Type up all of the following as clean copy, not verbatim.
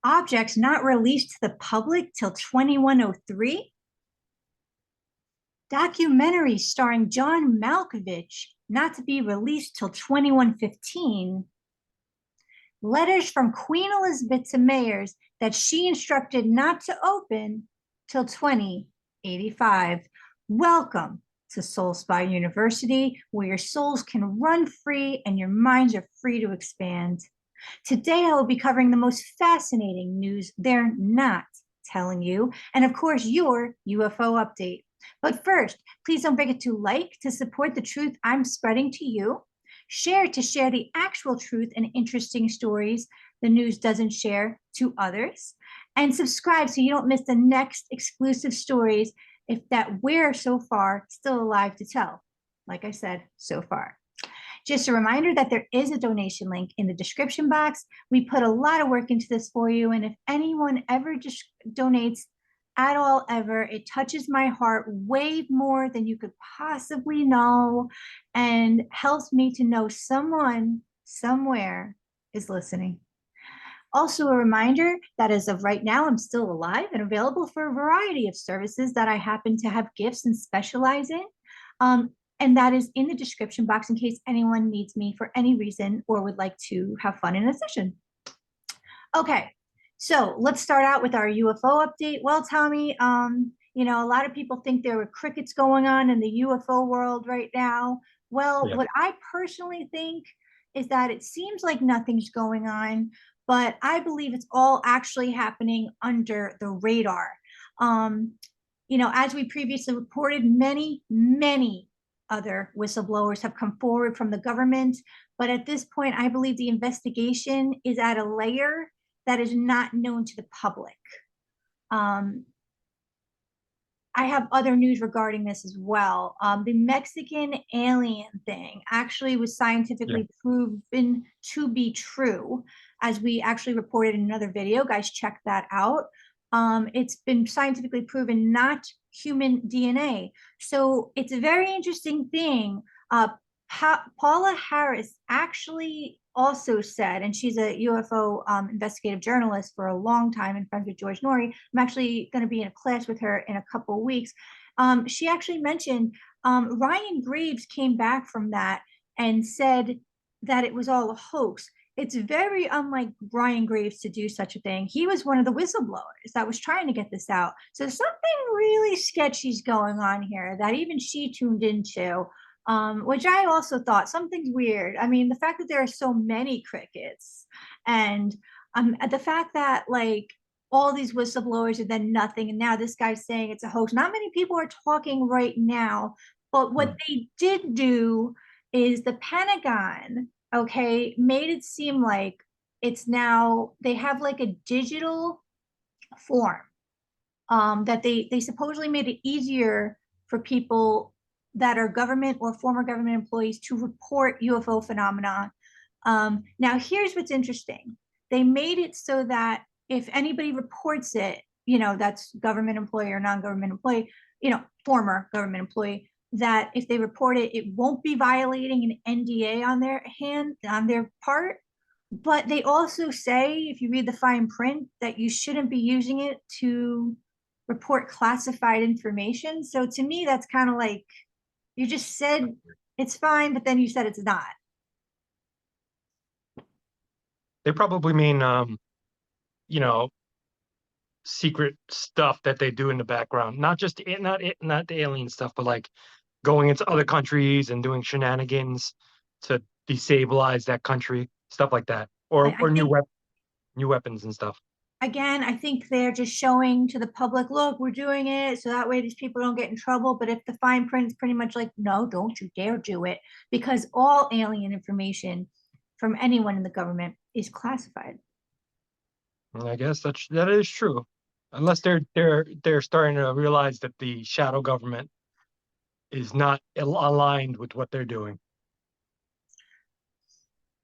Objects not released to the public till 2103. Documentary starring John Malkovich not to be released till 2115. Letters from Queen Elizabeth to mayors that she instructed not to open till 2085. Welcome to Soul Spy University, where your souls can run free and your minds are free to expand. Today, I will be covering the most fascinating news they're not telling you, and of course, your UFO update. But first, please don't forget to like to support the truth I'm spreading to you, share to share the actual truth and interesting stories the news doesn't share to others, and subscribe so you don't miss the next exclusive stories if that we're so far still alive to tell. Like I said, so far. Just a reminder that there is a donation link in the description box. We put a lot of work into this for you, and if anyone ever just donates at all ever, it touches my heart way more than you could possibly know and helps me to know someone somewhere is listening. Also, a reminder that as of right now, I'm still alive and available for a variety of services that I happen to have gifts and specialize in. And that is in the description box in case anyone needs me for any reason or would like to have fun in a session. Okay, so let's start out with our UFO update. Well, Tommy, you know, a lot of people think there were crickets going on in the UFO world right now. Well, what I personally think is that it seems like nothing's going on, but I believe it's all actually happening under the radar. You know, as we previously reported, many other whistleblowers have come forward from the government, but at this point, I believe the investigation is at a layer that is not known to the public. I have other news regarding this as well. The Mexican alien thing actually was scientifically proven to be true, as we actually reported in another video. Guys, check that out. It's been scientifically proven not human DNA. So it's a very interesting thing. Paula Harris actually also said, and she's a UFO investigative journalist for a long time and friends with George Norrie. I'm actually going to be in a class with her in a couple of weeks. She actually mentioned Ryan Graves came back from that and said that it was all a hoax. It's very unlike Ryan Graves to do such a thing. He was one of the whistleblowers that was trying to get this out. So something really sketchy is going on here that even she tuned into, which I also thought something's weird. I mean, the fact that there are so many crickets and the fact that like all these whistleblowers and then nothing, and now this guy's saying it's a hoax. Not many people are talking right now, but what they did do is the Pentagon, okay, made it seem like it's now they have like a digital form that they supposedly made it easier for people that are government or former government employees to report UFO phenomena. Now, here's what's interesting. They made it so that if anybody reports it, you know, that's government employee or non-government employee, you know, former government employee, that if they report it, it won't be violating an NDA on their part. But they also say, if you read the fine print, that you shouldn't be using it to report classified information. So to me, that's kind of like you just said it's fine, but then you said it's not. They probably mean, you know, secret stuff that they do in the background, not just not the alien stuff, but like going into other countries and doing shenanigans to destabilize that country, stuff like that, or new weapons and stuff. Again, I think they're just showing to the public, look, we're doing it, so that way these people don't get in trouble. But if the fine print is pretty much like, no, don't you dare do it, because all alien information from anyone in the government is classified. And I guess that is true, unless they're starting to realize that the shadow government is not aligned with what they're doing.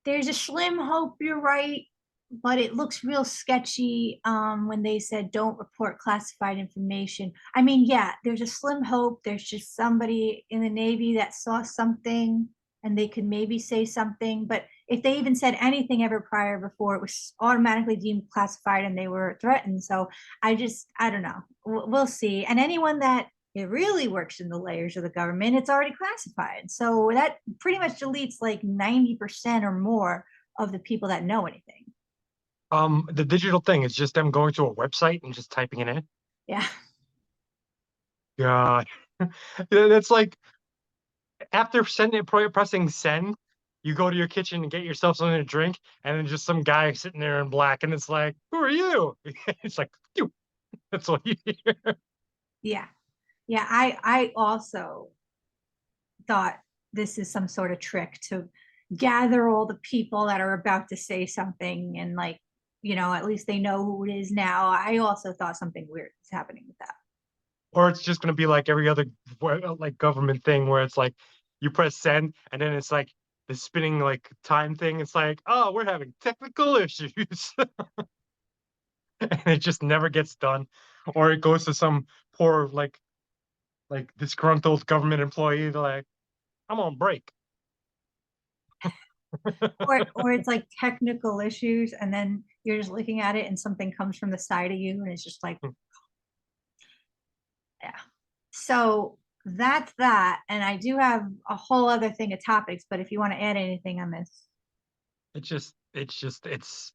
There's a slim hope you're right, but it looks real sketchy when they said don't report classified information. I mean, yeah, there's a slim hope. There's just somebody in the Navy that saw something and they could maybe say something, but if they even said anything ever prior before, it was automatically deemed classified and they were threatened. So I don't know. We'll see. And anyone that it really works in the layers of the government, it's already classified. So that pretty much deletes like 90% or more of the people that know anything. The digital thing is just them going to a website and just typing it in. Yeah. God, that's like after pressing send, you go to your kitchen and get yourself something to drink, and then just some guy sitting there in black, and it's like, who are you? It's like, you. That's what you hear. Yeah. Yeah. I also thought this is some sort of trick to gather all the people that are about to say something and like, at least they know who it is now. I also thought something weird was happening with that. Or it's just gonna be like every other like government thing where it's like you press send, and then it's like the spinning like time thing. It's like, oh, we're having technical issues, and it just never gets done. Or it goes to some poor like disgruntled government employee like, I'm on break. Or it's like technical issues and then you're just looking at it and something comes from the side of you and it's just like, yeah. So that's that. And I do have a whole other thing of topics, but if you want to add anything on this. It's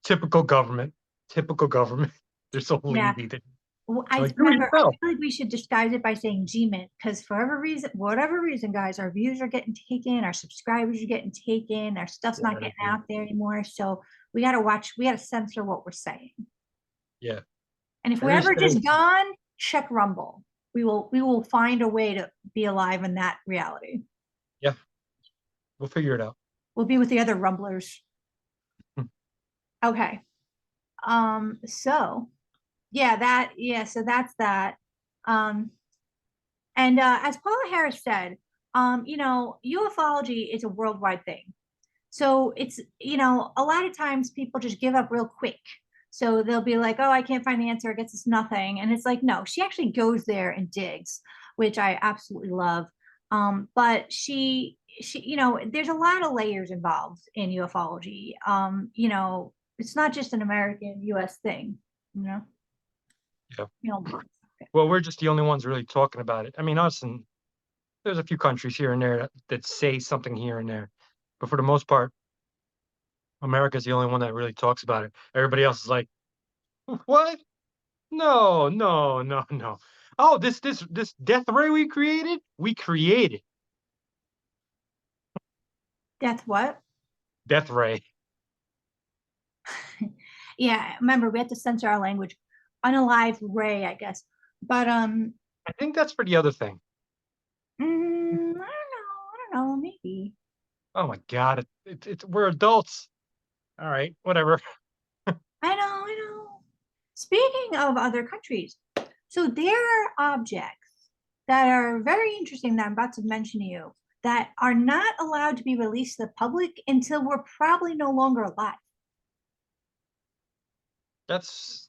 typical government. Typical government. They're so Yeah. lazy. Well, I Like, do it remember, I yourself. feel like we should disguise it by saying Gmint because for whatever reason, guys, our views are getting taken, our subscribers are getting taken, our stuff's Yeah, not getting out there anymore. So we got to censor what we're saying. yeah. And if we're There's ever there's just gone, check Rumble. We will find a way to be alive in that reality. yeah, we'll figure it out. We'll be with the other Rumblers. Hmm. Okay. So so that's that. Um, and as Paula Harris said, ufology is a worldwide thing. So it's, a lot of times people just give up real quick. So they'll be like, oh, I can't find the answer. I guess it's nothing. And it's like, no, she actually goes there and digs, which I absolutely love. But there's a lot of layers involved in ufology. It's not just an American US thing, you know? Yeah. You know, Well, we're just the only ones really talking about it. I mean, us and there's a few countries here and there that say something here and there, but for the most part, America's the only one that really talks about it. Everybody else is like, what? No, no, no, no. Oh, this death ray we created Death what? death ray. Yeah, remember we had to censor our language. Unalive ray, I guess. But I think that's for the other thing. I don't know, maybe. Oh my God, we're adults. All right, whatever. I know. Speaking of other countries, so there are objects that are very interesting that I'm about to mention to you that are not allowed to be released to the public until we're probably no longer alive. That's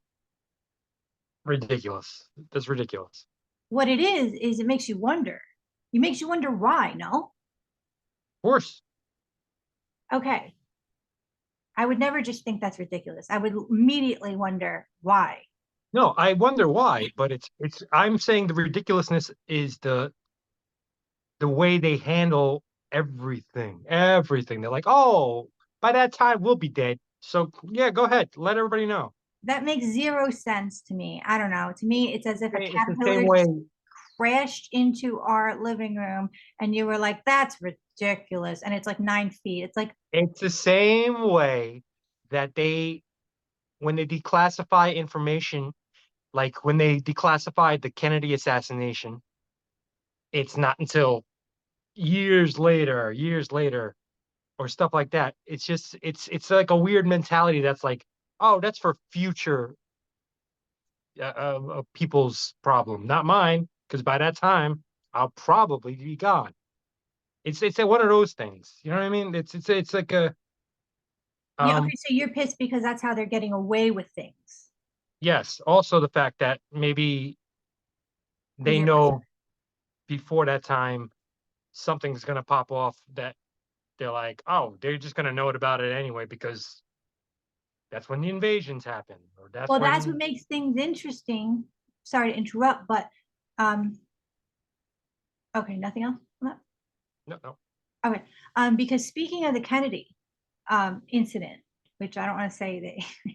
ridiculous. That's ridiculous. What it is it makes you wonder. It makes you wonder why, no? Of course. Okay. I would never just think that's ridiculous. I would immediately wonder why. No, I wonder why, but it's I'm saying the ridiculousness is the way they handle everything. Everything. They're like, "Oh, by that time we'll be dead." So, yeah, go ahead. Let everybody know. That makes zero sense to me. I don't know. To me, it's as if a It's the same caterpillar way. just crashed into our living room and you were like, that's ridiculous. And it's like 9 feet. It's like, It's the same way that when they declassify information, like when they declassified the Kennedy assassination, it's not until years later, or stuff like that. It's just it's like a weird mentality that's like, oh, that's for future people's problem, not mine, because by that time I'll probably be gone. It's one of those things. You know what I mean? It's like a yeah, okay, um so you're pissed because that's how they're getting away with things. yes. Also, the fact that maybe they 0%. know before that time something's gonna pop off that they're like, oh, they're just gonna know about it anyway because that's when the invasions happen, or that's Well, that's what when makes things interesting. Sorry to interrupt, but um, okay, nothing else on that? no, no. Okay. Because speaking of the Kennedy incident, which I don't want to say that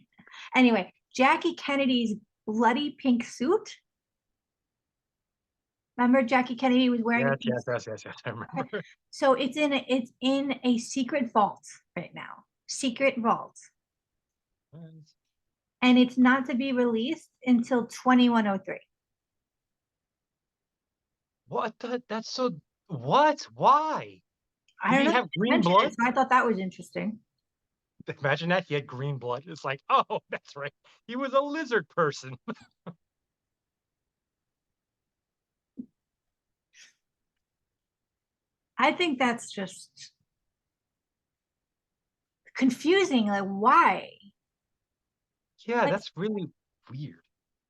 anyway, Jackie Kennedy's bloody pink suit. Remember Jackie Kennedy was wearing a Yes, pink yes, suit? yes, yes, yes. I Okay. remember. So it's in a secret vault right now. Secret vault. And it's not to be released until 2103. That's so. What? Why? I Did don't he know. have They green mentioned blood? it, so I thought that was interesting. Imagine that he had green blood. It's like, oh, that's right. He was a lizard person. I think that's just confusing. Like, why? Yeah, Like, that's really weird.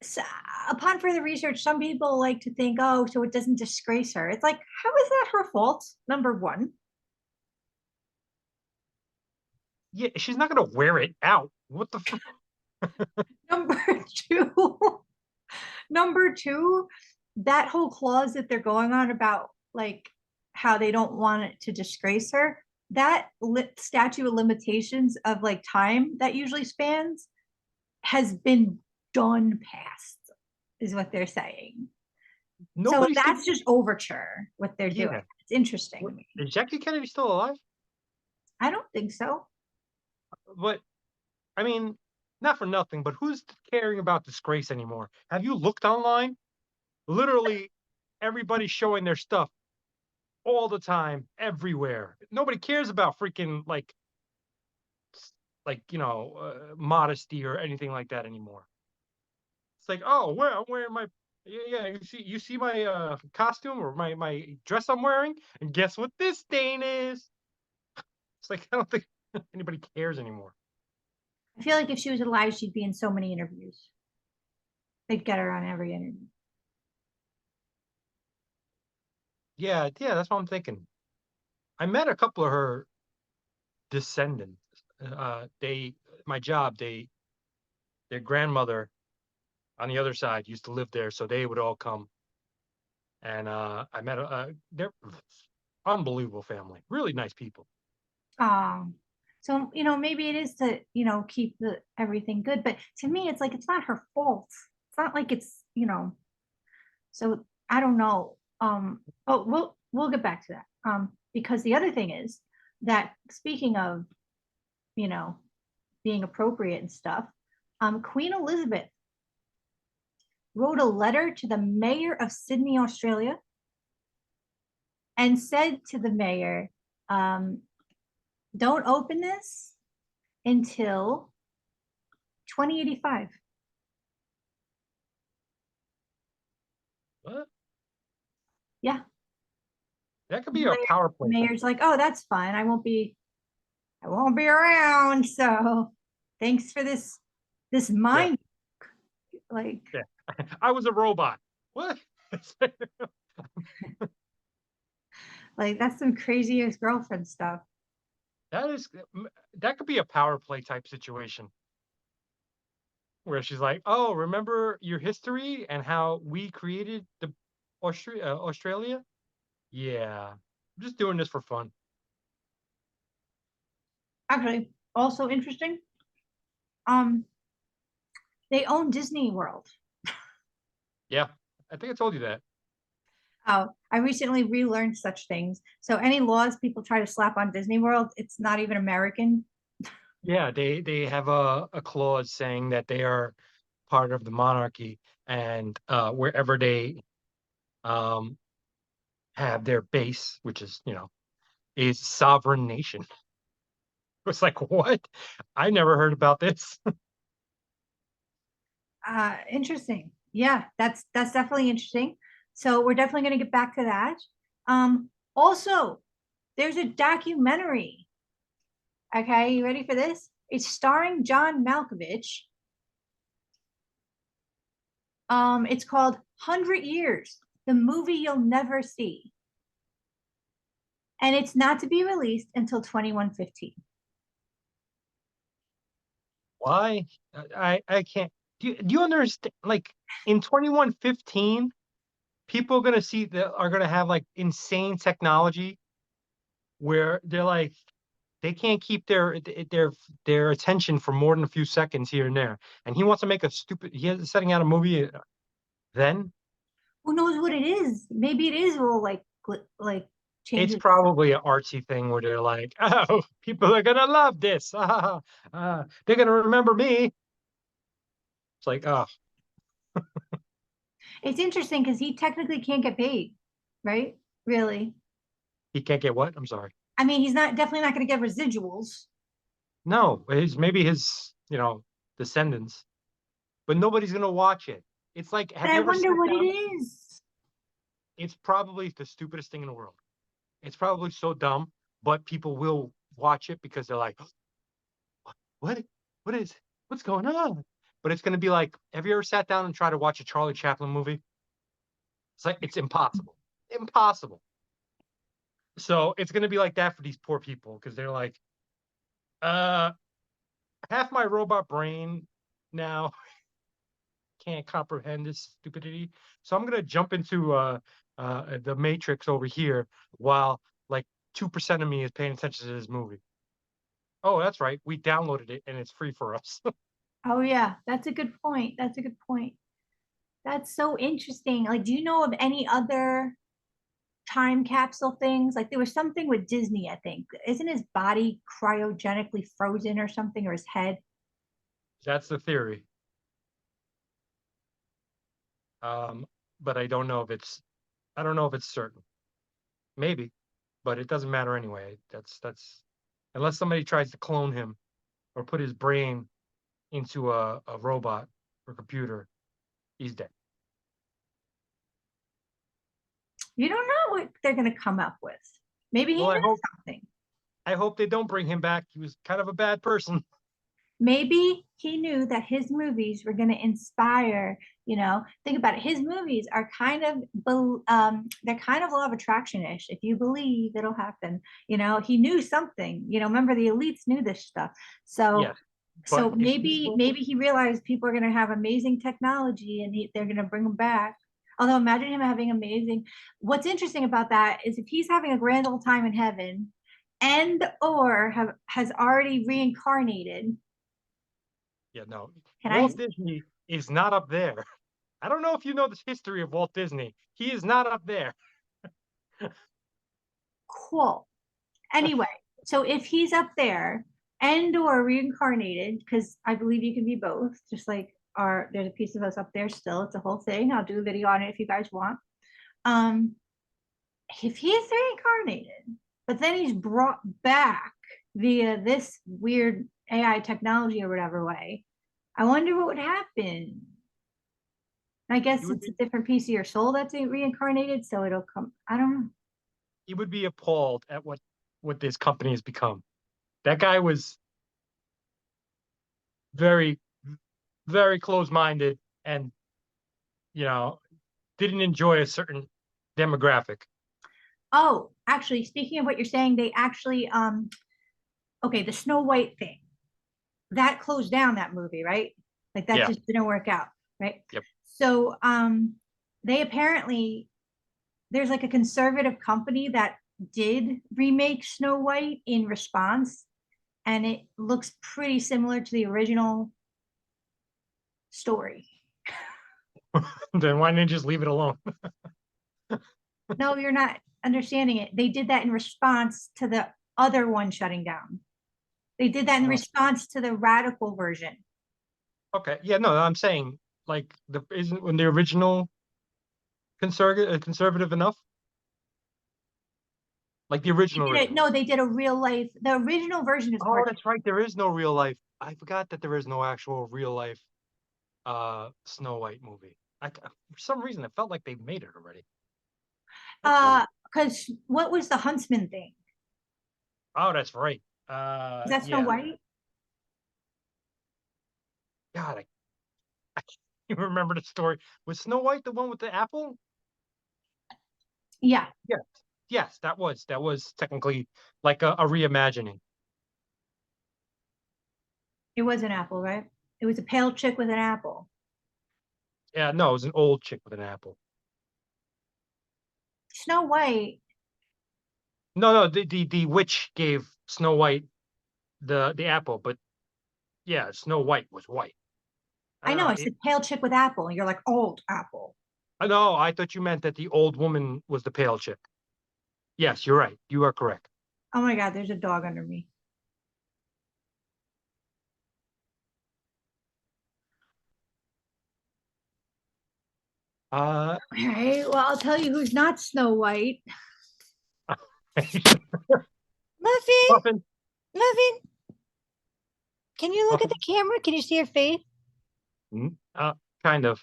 so, upon further research, some people like to think, oh, so it doesn't disgrace her. It's like, how is that her fault? Number one. Yeah, she's not gonna wear it out. What the? Number two, number two, that whole clause that they're going on about like how they don't want it to disgrace her, that statute of limitations of like time that usually spans has been done past, is what they're saying. So Nobody's that's thinking. just overture what they're doing. Yeah. It's interesting to What, me. is Jackie Kennedy still alive? I don't think so. But I mean, not for nothing, but who's caring about disgrace anymore? Have you looked online? Literally, everybody's showing their stuff all the time, everywhere. Nobody cares about freaking modesty or anything like that anymore. It's like, oh, where I'm wearing my yeah, yeah. You see my costume or my dress I'm wearing, and guess what this stain is? It's like I don't think anybody cares anymore. I feel like if she was alive, she'd be in so many interviews. They'd get her on every interview. Yeah, yeah, that's what I'm thinking. I met a couple of her descendants. They my job, their grandmother on the other side used to live there, so they would all come. And I met they're unbelievable family, really nice people. Um, so maybe it is to keep the everything good, but to me, it's like it's not her fault. It's not like it's. So I don't know. But we'll get back to that. Because the other thing is that speaking of you know being appropriate and stuff, Queen Elizabeth wrote a letter to the mayor of Sydney, Australia, and said to the mayor, um, "Don't open this until 2085." What? Yeah. That could The be a power play thing. mayor's like, "Oh, that's fine. I won't be around. So thanks for this Yeah, mind." Like, yeah. I was a robot. What? that's some crazy ex-girlfriend stuff. That is that could be a power play type situation where she's like, "Oh, remember your history and how we created the Australia? Yeah, I'm just doing this for fun." Actually, also interesting. Um, they own Disney World. Yeah, I think I told you that. Oh, I recently relearned such things. So any laws people try to slap on Disney World, it's not even American. Yeah, they have a clause saying that they are part of the monarchy, and wherever they um have their base, which is is sovereign nation. It's like what? I never heard about this. Interesting. Yeah, that's definitely interesting. So we're definitely going to get back to that. Also, there's a documentary. Okay, you ready for this? It's starring John Malkovich. It's called 100 Years, the movie you'll never see. and it's not to be released until 2115. Why? I can't. Do you understand? Like in 2115, people are gonna see that are gonna have like insane technology where they're like they can't keep their attention for more than a few seconds here and there. And he wants to make a stupid. He is setting out a movie. Then Who knows what it is? Maybe it is will like change it's it. probably an artsy thing where they're like, "Oh, people are gonna love this. They're gonna remember me." It's like, oh, It's interesting because he technically can't get paid, right? Really. he can't get what? I'm sorry. I mean, he's not definitely not going to get residuals. No, maybe his descendants, but nobody's gonna watch it. It's like, But have I you ever wonder sat what it down? is. It's probably the stupidest thing in the world. It's probably so dumb, but people will watch it because they're like, what? What is? What's going on? But it's gonna be like, have you ever sat down and tried to watch a Charlie Chaplin movie? It's like it's impossible, impossible. So it's gonna be like that for these poor people because they're like, uh, half my robot brain now can't comprehend this stupidity. So I'm gonna jump into the Matrix over here while like 2% of me is paying attention to this movie. Oh, that's right. We downloaded it and it's free for us. Oh yeah, that's a good point. That's a good point. That's so interesting. Like, do you know of any other time capsule things? Like there was something with Disney, I think. Isn't his body cryogenically frozen or something, or his head? That's the theory. Um, but I don't know if it's certain. Maybe, but it doesn't matter anyway. That's unless somebody tries to clone him or put his brain into a robot or computer, he's dead. You don't know what they're going to come up with. Maybe he Well, knows something. I hope they don't bring him back. He was kind of a bad person. Maybe he knew that his movies were going to inspire, think about it. His movies are kind of they're kind of law of attraction-ish. If you believe, it'll happen. He knew something. Remember the elites knew this stuff. So Yes, so but if maybe people, maybe he realized people are going to have amazing technology and they're going to bring them back. Although imagine him having amazing. What's interesting about that is if he's having a grand old time in heaven and or has already reincarnated. yeah, no, Can I? Walt Disney is not up there. I don't know if you know the history of Walt Disney. He is not up there. Cool. Anyway, so if he's up there and or reincarnated, because I believe you can be both, just like there's a piece of us up there still. It's a whole thing. I'll do a video on it if you guys want. Um, if he's reincarnated, but then he's brought back via this weird AI technology or whatever way, I wonder what would happen. I He guess would it's a be different piece of your soul that's reincarnated, so it'll come. I don't know. he would be appalled at what this company has become. That guy was very, very close-minded and you know didn't enjoy a certain demographic. Oh, actually, speaking of what you're saying, they actually okay, the Snow White thing that closed down that movie, right? Like that Yeah. just didn't work out, right? Yep. So they apparently there's like a conservative company that did remake Snow White in response, and it looks pretty similar to the original story. Then why didn't you just leave it alone? No, you're not understanding it. They did that in response to the other one shutting down. They did that in Oh, response to the radical version. okay. Yeah. No, I'm saying like the isn't when the original conservative enough, like the They original did it. original. No, they did a real life. The original version is Oh, cartoon. that's right. There is no real life. I forgot that there is no actual real life Snow White movie. For some reason I felt like they made it already. That's weird. Because what was the Huntsman thing? Oh, that's right. Is that Snow Yeah. White? God, I can't even remember the story. Was Snow White the one with the apple? Yeah. Yeah. yes, that was technically like a reimagining. It was an apple, right? It was a pale chick with an apple. Yeah, no, it was an old chick with an apple. Snow White. No, no, the witch gave Snow White the apple, but yeah, Snow White was white. I I don't know. know. I said pale chick with apple. And you're like old apple. No, I thought you meant that the old woman was the pale chick. Yes, you're right. You are correct. Oh my God, there's a dog under me. Uh, Okay, well, I'll tell you who's not Snow White. Muffin, Muffin, Muffin, can you look at Muffin, the camera? Can you see her face? kind of.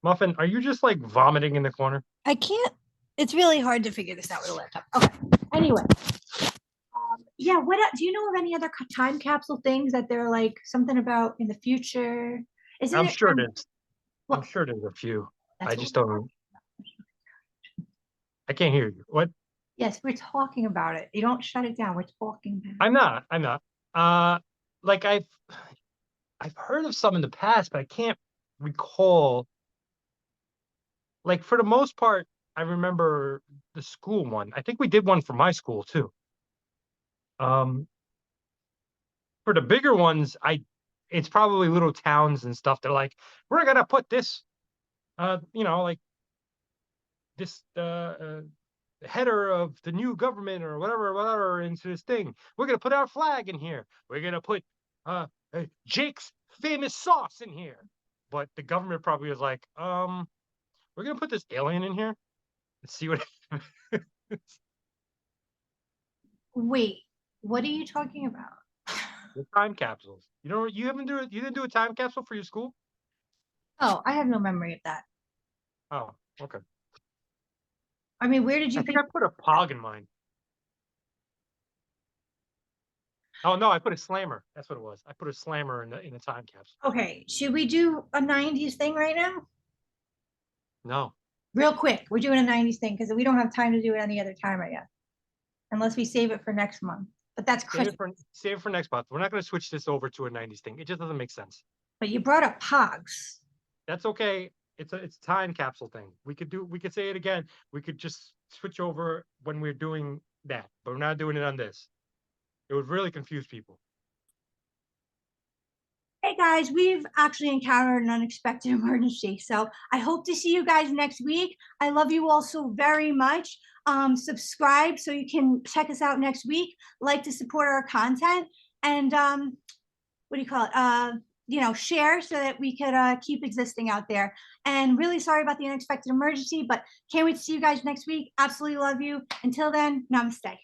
Muffin, are you just like vomiting in the corner? I can't. It's really hard to figure this out with a laptop. Okay. Anyway, yeah. Do you know of any other time capsule things that they're like something about in the future? Isn't I'm it? sure there's. I'm Well, sure there's a few. I that's what just we're don't. talking. I can't hear you. What? Yes, we're talking about it. You don't shut it down. We're talking about I'm not. I'm not. Uh, like I've heard of some in the past, but I can't recall. Like for the most part, I remember the school one. I think we did one for my school too. Um, for the bigger ones, it's probably little towns and stuff. They're like, we're gonna put this, like this header of the new government or whatever into this thing. We're gonna put our flag in here. We're gonna put Jake's famous sauce in here. But the government probably was like, we're gonna put this alien in here and see what Wait, what are you talking about? the time capsules. You didn't do a time capsule for your school? Oh, I have no memory of that. Oh, okay. I mean, where did I you think I think? put a pog in mine. Oh no, I put a slammer. That's what it was. I put a slammer in the time capsule. Okay, should we do a 90s thing right now? No. Real quick, we're doing a 90s thing because we don't have time to do it any other time right now, unless we save it for next month. But that's Christmas. Save it for next month. We're not going to switch this over to a 90s thing. It just doesn't make sense. But you brought up Pogs. That's okay. It's a time capsule thing. We could say it again. We could just switch over when we're doing that, but we're not doing it on this. It would really confuse people. Hey guys, we've actually encountered an unexpected emergency. So I hope to see you guys next week. I love you all so very much. Subscribe so you can check us out next week. Like to support our content and what do you call it? Share so that we could keep existing out there. And really sorry about the unexpected emergency, but can't wait to see you guys next week. Absolutely love you. Until then, namaste.